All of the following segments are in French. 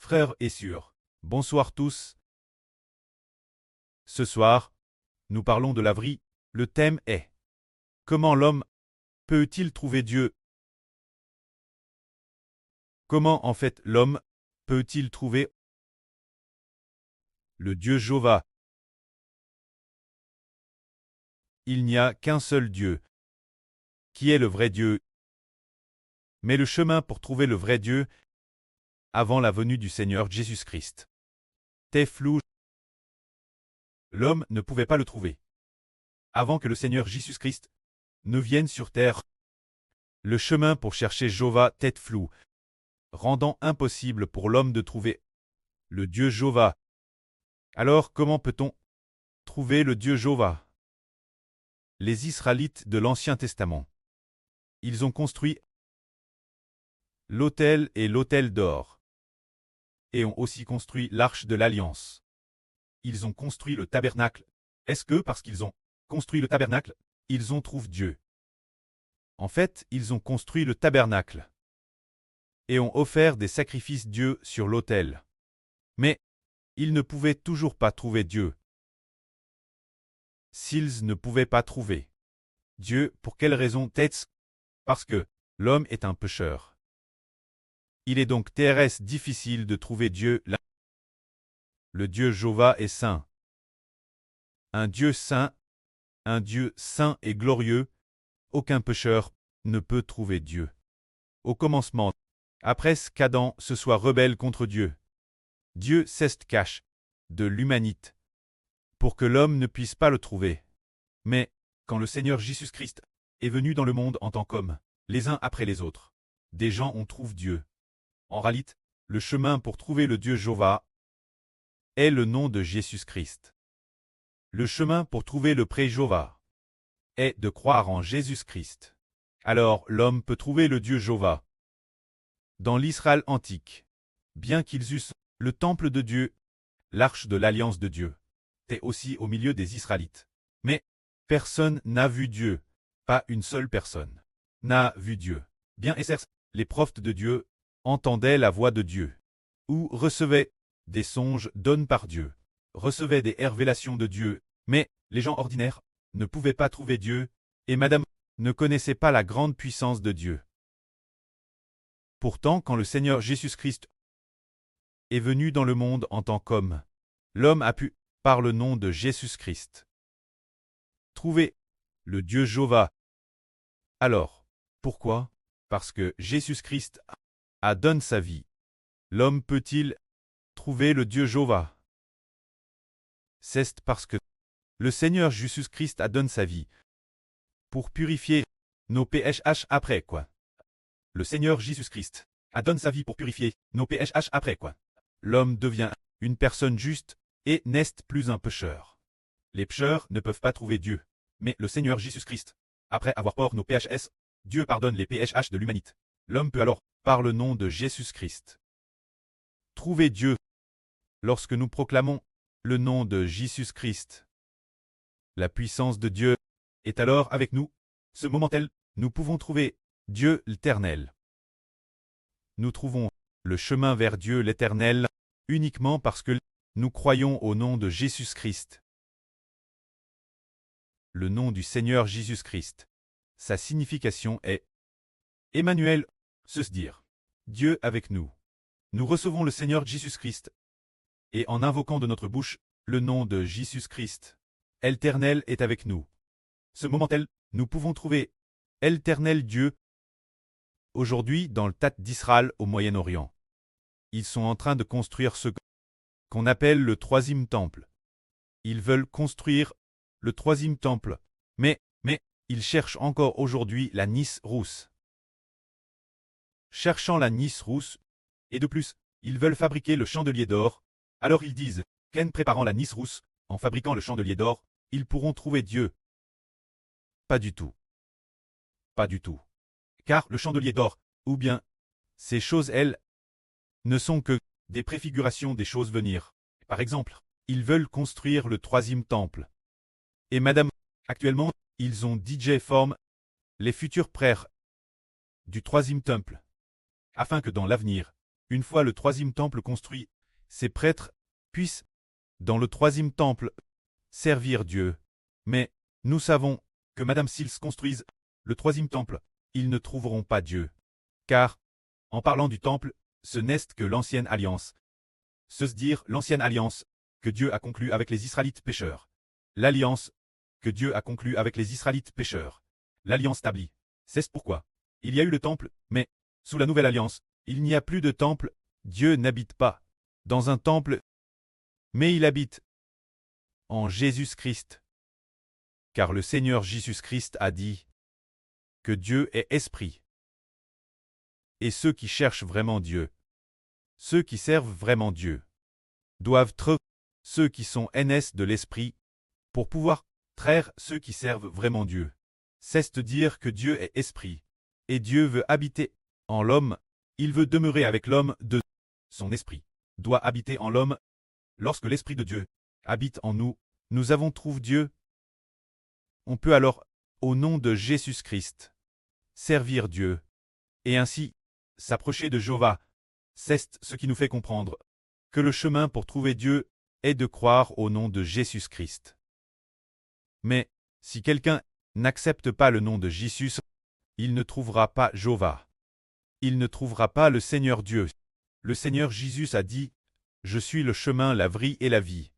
Frères et sœurs, bonsoir tous. Ce soir, nous parlons de la vie. Le thème est « Comment l'homme peut-il trouver Dieu ?» Comment en fait l'homme peut-il trouver le Dieu Jéhovah? Il n'y a qu'un seul Dieu, qui est le vrai Dieu. Mais le chemin pour trouver le vrai Dieu, avant la venue du Seigneur Jésus-Christ, était flou. L'homme ne pouvait pas le trouver. Avant que le Seigneur Jésus-Christ ne vienne sur terre, le chemin pour chercher Jéhovah était flou, rendant impossible pour l'homme de trouver le Dieu Jéhovah. Alors comment peut-on trouver le Dieu Jéhovah? Les Israélites de l'Ancien Testament. Ils ont construit l'autel et l'autel d'or, et ont aussi construit l'arche de l'Alliance. Ils ont construit le tabernacle. Est-ce que parce qu'ils ont construit le tabernacle, ils ont trouvé Dieu? En fait, ils ont construit le tabernacle et ont offert des sacrifices Dieu sur l'autel. Mais ils ne pouvaient toujours pas trouver Dieu. S'ils ne pouvaient pas trouver Dieu, pour quelle raison? Parce que l'homme est un pécheur. Il est donc très difficile de trouver Dieu là. Le Dieu Jéhovah est saint. Un Dieu saint et glorieux, aucun pécheur ne peut trouver Dieu. Au commencement, après qu'Adam se soit rebelle contre Dieu, Dieu s'est caché de l'humanité pour que l'homme ne puisse pas le trouver. Mais, quand le Seigneur Jésus-Christ est venu dans le monde en tant qu'homme, les uns après les autres, des gens ont trouvé Dieu. En réalité, le chemin pour trouver le Dieu Jéhovah est le nom de Jésus-Christ. Le chemin pour trouver le pré Jéhovah est de croire en Jésus-Christ. Alors l'homme peut trouver le Dieu Jéhovah. Dans l'Israël antique, bien qu'ils eussent le temple de Dieu, l'arche de l'alliance de Dieu, était aussi au milieu des Israélites. Mais personne n'a vu Dieu, pas une seule personne n'a vu Dieu. Bien exercés, les prophètes de Dieu entendaient la voix de Dieu, ou recevaient des songes donnés par Dieu, recevaient des révélations de Dieu, mais les gens ordinaires ne pouvaient pas trouver Dieu, et Madame ne connaissait pas la grande puissance de Dieu. Pourtant, quand le Seigneur Jésus-Christ est venu dans le monde en tant qu'homme, l'homme a pu, par le nom de Jésus-Christ, trouver le Dieu Jéhovah. Alors, pourquoi? Parce que Jésus-Christ a donné sa vie. L'homme peut-il trouver le Dieu Jéhovah? C'est parce que le Seigneur Jésus-Christ a donné sa vie pour purifier nos péchés après quoi? Le Seigneur Jésus-Christ a donné sa vie pour purifier nos péchés après quoi? L'homme devient une personne juste et n'est plus un pécheur. Les pécheurs ne peuvent pas trouver Dieu, mais le Seigneur Jésus-Christ, après avoir porté nos péchés, Dieu pardonne les péchés de l'humanité. L'homme peut alors, par le nom de Jésus-Christ, trouver Dieu. Lorsque nous proclamons le nom de Jésus-Christ, la puissance de Dieu est alors avec nous. Ce moment-là, nous pouvons trouver Dieu l'Éternel. Nous trouvons le chemin vers Dieu l'Éternel uniquement parce que nous croyons au nom de Jésus-Christ. Le nom du Seigneur Jésus-Christ. Sa signification est Emmanuel, c'est-à-dire Dieu avec nous. Nous recevons le Seigneur Jésus-Christ et en invoquant de notre bouche le nom de Jésus-Christ, l'Éternel est avec nous. Ce moment-là, nous pouvons trouver l'Éternel Dieu. Aujourd'hui, dans le tas d'Israël au Moyen-Orient, ils sont en train de construire ce qu'on appelle le troisième temple. Ils veulent construire le troisième temple, mais ils cherchent encore aujourd'hui la Nice rousse. Cherchant la Nice rousse, et de plus, ils veulent fabriquer le chandelier d'or, alors ils disent qu'en préparant la Nice rousse, en fabriquant le chandelier d'or, ils pourront trouver Dieu. Pas du tout. Pas du tout. Car le chandelier d'or, ou bien, ces choses, elles, ne sont que des préfigurations des choses venir. Par exemple, ils veulent construire le troisième temple. Et Madame, actuellement, ils ont DJ forme les futurs prêtres du troisième temple, afin que dans l'avenir, Une fois le troisième temple construit, ces prêtres puissent, dans le troisième temple, servir Dieu. Mais nous savons que Madame s'ils construisent le troisième temple, ils ne trouveront pas Dieu. Car, en parlant du temple, ce n'est que l'ancienne alliance. Se dire l'ancienne alliance que Dieu a conclue avec les Israélites pécheurs. L'alliance que Dieu a conclue avec les Israélites pécheurs. L'alliance établie. C'est pourquoi il y a eu le temple, mais, sous la nouvelle alliance, il n'y a plus de temple. Dieu n'habite pas dans un temple, mais il habite en Jésus-Christ. Car le Seigneur Jésus-Christ a dit que Dieu est esprit. Et ceux qui cherchent vraiment Dieu, ceux qui servent vraiment Dieu, doivent être ceux qui sont NS de l'esprit, pour pouvoir traire ceux qui servent vraiment Dieu. C'est dire que Dieu est esprit, et Dieu veut habiter en l'homme, il veut demeurer avec l'homme de son esprit, doit habiter en l'homme. Lorsque l'esprit de Dieu habite en nous, nous avons trouvé Dieu. On peut alors, au nom de Jésus-Christ, servir Dieu, et ainsi s'approcher de Jéhovah. C'est ce qui nous fait comprendre que le chemin pour trouver Dieu est de croire au nom de Jésus-Christ. Mais, si quelqu'un n'accepte pas le nom de Jésus, il ne trouvera pas Jéhovah. Il ne trouvera pas le Seigneur Dieu. Le Seigneur Jésus a dit, « Je suis le chemin, la vie et la vie.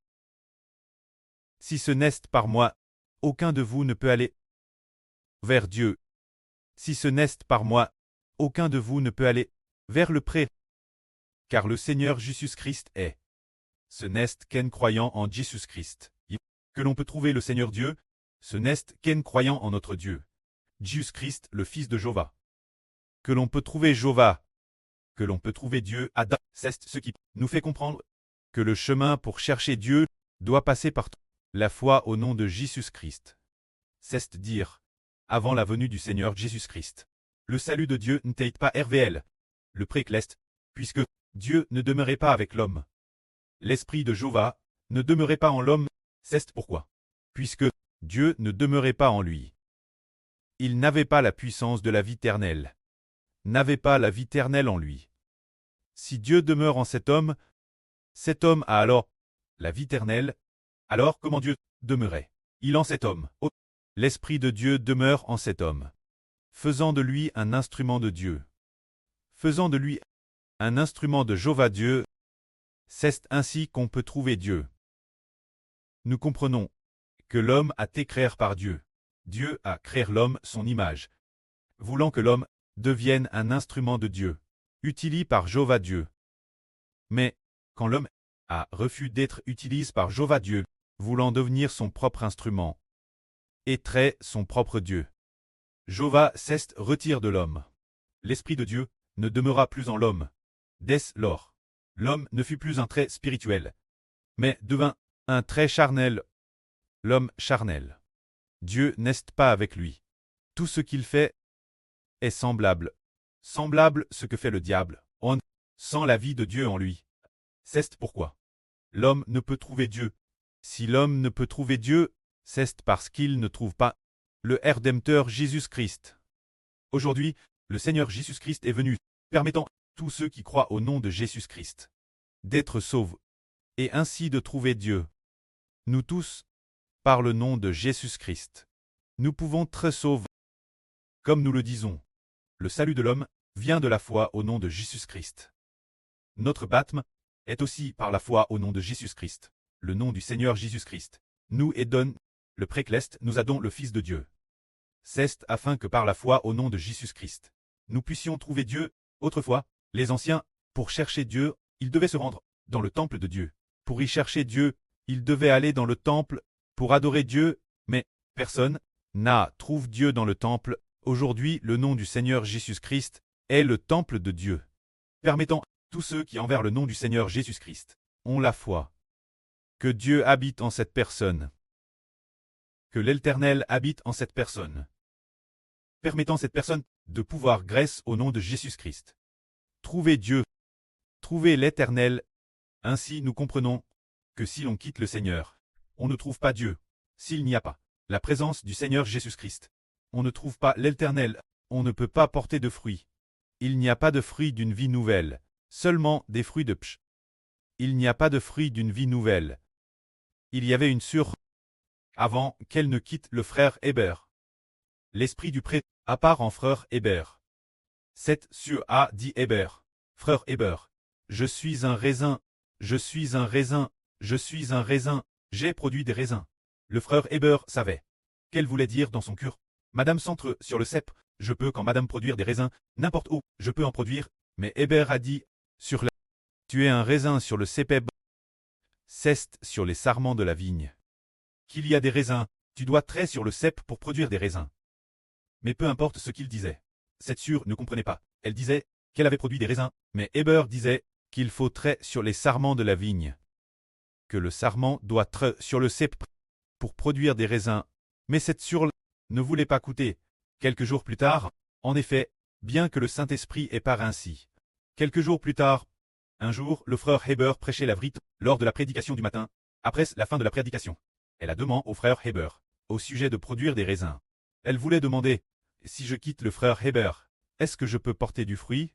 Si ce n'est par moi, aucun de vous ne peut aller vers Dieu. Si ce n'est par moi, aucun de vous ne peut aller vers le pré. Car le Seigneur Jésus-Christ est. Ce n'est qu'en croyant en Jésus-Christ que l'on peut trouver le Seigneur Dieu. Ce n'est qu'en croyant en notre Dieu, Jésus-Christ, le Fils de Jéhovah, que l'on peut trouver Jéhovah, que l'on peut trouver Dieu. Adam, c'est ce qui nous fait comprendre que le chemin pour chercher Dieu doit passer par la foi au nom de Jésus-Christ. C'est dire, avant la venue du Seigneur Jésus-Christ, le salut de Dieu n'était pas RVL, le précleste, puisque Dieu ne demeurait pas avec l'homme. L'esprit de Jéhovah ne demeurait pas en l'homme, c'est pourquoi, puisque Dieu ne demeurait pas en lui. Il n'avait pas la puissance de la vie éternelle, n'avait pas la vie éternelle en lui. Si Dieu demeure en cet homme a alors la vie éternelle. Alors comment Dieu demeurait-il en cet homme? Oh, l'Esprit de Dieu demeure en cet homme, faisant de lui un instrument de Dieu, faisant de lui un instrument de Jéhovah Dieu. C'est ainsi qu'on peut trouver Dieu. Nous comprenons que l'homme a été créé par Dieu. Dieu a créé l'homme son image, voulant que l'homme devienne un instrument de Dieu, utilisé par Jéhovah Dieu. Mais, quand l'homme a refusé d'être utilisé par Jéhovah Dieu, voulant devenir son propre instrument, et trait son propre Dieu, Jéhovah cesse retire de l'homme. L'Esprit de Dieu ne demeura plus en l'homme. Dès lors, l'homme ne fut plus un trait spirituel, mais devint un trait charnel. L'homme charnel. Dieu n'est pas avec lui. Tout ce qu'il fait est semblable ce que fait le diable, sans la vie de Dieu en lui. C'est pourquoi l'homme ne peut trouver Dieu. Si l'homme ne peut trouver Dieu, c'est parce qu'il ne trouve pas le Rédempteur Jésus-Christ. Aujourd'hui, le Seigneur Jésus-Christ est venu, permettant tous ceux qui croient au nom de Jésus-Christ d'être sauvés, et ainsi de trouver Dieu. Nous tous, par le nom de Jésus-Christ, nous pouvons être sauvés. Comme nous le disons, le salut de l'homme vient de la foi au nom de Jésus-Christ. Notre baptême est aussi par la foi au nom de Jésus-Christ, le nom du Seigneur Jésus-Christ. Nous et donne, le précleste nous a don le Fils de Dieu. C'est afin que par la foi au nom de Jésus-Christ, nous puissions trouver Dieu. Autrefois, les anciens, pour chercher Dieu, ils devaient se rendre dans le temple de Dieu. Pour y chercher Dieu, ils devaient aller dans le temple pour adorer Dieu, mais personne n'a trouvé Dieu dans le temple. Aujourd'hui, le nom du Seigneur Jésus-Christ est le temple de Dieu, permettant tous ceux qui envers le nom du Seigneur Jésus-Christ ont la foi que Dieu habite en cette personne, que l'Éternel habite en cette personne, permettant cette personne de pouvoir grâce au nom de Jésus-Christ trouver Dieu, trouver l'Éternel. Ainsi nous comprenons que si l'on quitte le Seigneur, on ne trouve pas Dieu. S'il n'y a pas la présence du Seigneur Jésus-Christ, on ne trouve pas l'Éternel, on ne peut pas porter de fruits. Il n'y a pas de fruits d'une vie nouvelle. Seulement des fruits de psh. Il n'y a pas de fruits d'une vie nouvelle. Il y avait une sur avant qu'elle ne quitte le frère Hébert. L'esprit du pré à part en frère Hébert. Cette sur a dit Hébert. Frère Hébert. Je suis un raisin, je suis un raisin, je suis un raisin, j'ai produit des raisins. Le frère Hébert savait. Qu'elle voulait dire dans son cœur. Madame centre sur le cep, je peux quand madame produire des raisins, n'importe où, je peux en produire, mais Hébert a dit, sur la... Tu es un raisin sur le cépeb. Ceste sur les sarments de la vigne. Qu'il y a des raisins, tu dois traiter sur le cep pour produire des raisins. Mais peu importe ce qu'il disait. Cette sûre ne comprenait pas. Elle disait qu'elle avait produit des raisins, mais Hébert disait qu'il faut traiter sur les sarments de la vigne. Que le sarment doit traiter sur le cep pour produire des raisins. Mais cette sûre ne voulait pas coûter. Quelques jours plus tard, en effet, bien que le Saint-Esprit ait pas ainsi. Quelques jours plus tard, un jour, le frère Hébert prêchait la vrite lors de la prédication du matin, après la fin de la prédication. Elle a demandé au frère Hébert, au sujet de produire des raisins. Elle voulait demander, si je quitte le frère Hébert, est-ce que je peux porter du fruit?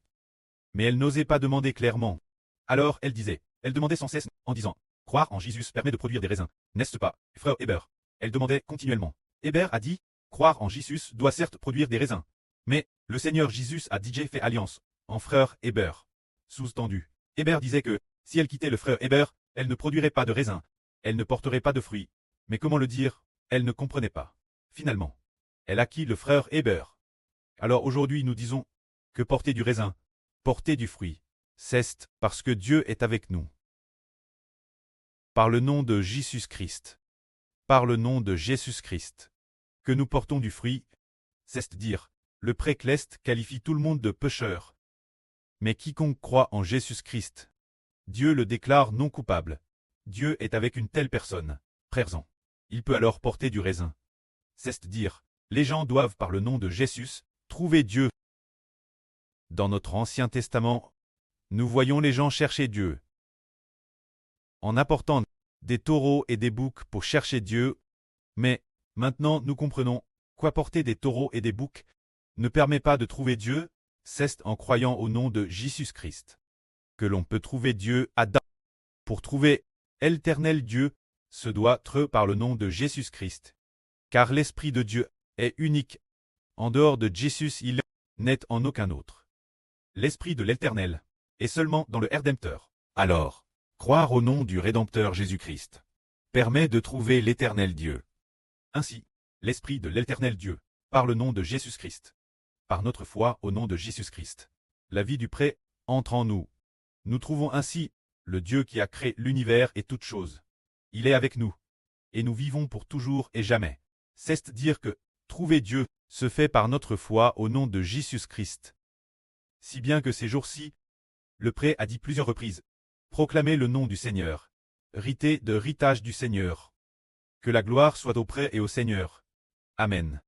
Mais elle n'osait pas demander clairement. Alors elle demandait sans cesse, en disant, croire en Jésus permet de produire des raisins, n'est-ce pas, frère Hébert? Elle demandait continuellement. Hébert a dit, croire en Jésus doit certes produire des raisins. Mais, le Seigneur Jésus a déjà fait alliance, en frère Hébert. Sous-tendu. Hébert disait que, si elle quittait le frère Hébert, elle ne produirait pas de raisins. Elle ne porterait pas de fruits. Mais comment le dire? Elle ne comprenait pas. Finalement, elle acquit le frère Hébert. Alors aujourd'hui nous disons que porter du raisin, porter du fruit, c'est parce que Dieu est avec nous. Par le nom de Jésus-Christ. Par le nom de Jésus-Christ. Que nous portons du fruit, c'est dire, le précleste qualifie tout le monde de pécheur. Mais quiconque croit en Jésus-Christ, Dieu le déclare non coupable. Dieu est avec une telle personne, présent. Il peut alors porter du raisin. C'est dire, les gens doivent par le nom de Jésus, trouver Dieu. Dans notre Ancien Testament, nous voyons les gens chercher Dieu. En apportant des taureaux et des boucs pour chercher Dieu, mais, maintenant nous comprenons, quoi porter des taureaux et des boucs ne permet pas de trouver Dieu, c'est en croyant au nom de Jésus-Christ que l'on peut trouver Dieu Adam. Pour trouver l'éternel Dieu, se doit être par le nom de Jésus-Christ. Car l'Esprit de Dieu est unique. En dehors de Jésus, il n'est en aucun autre. L'Esprit de l'Éternel est seulement dans le Rédempteur. Alors, croire au nom du Rédempteur Jésus-Christ permet de trouver l'Éternel Dieu. Ainsi, l'Esprit de l'Éternel Dieu, par le nom de Jésus-Christ. Par notre foi au nom de Jésus-Christ. La vie du pré entre en nous. Nous trouvons ainsi le Dieu qui a créé l'univers et toutes choses. Il est avec nous. Et nous vivons pour toujours et jamais. C'est dire que trouver Dieu se fait par notre foi au nom de Jésus-Christ. Si bien que ces jours-ci, le pré a dit plusieurs reprises, proclamez le nom du Seigneur, ritez de ritage du Seigneur. Que la gloire soit au pré et au Seigneur. Amen.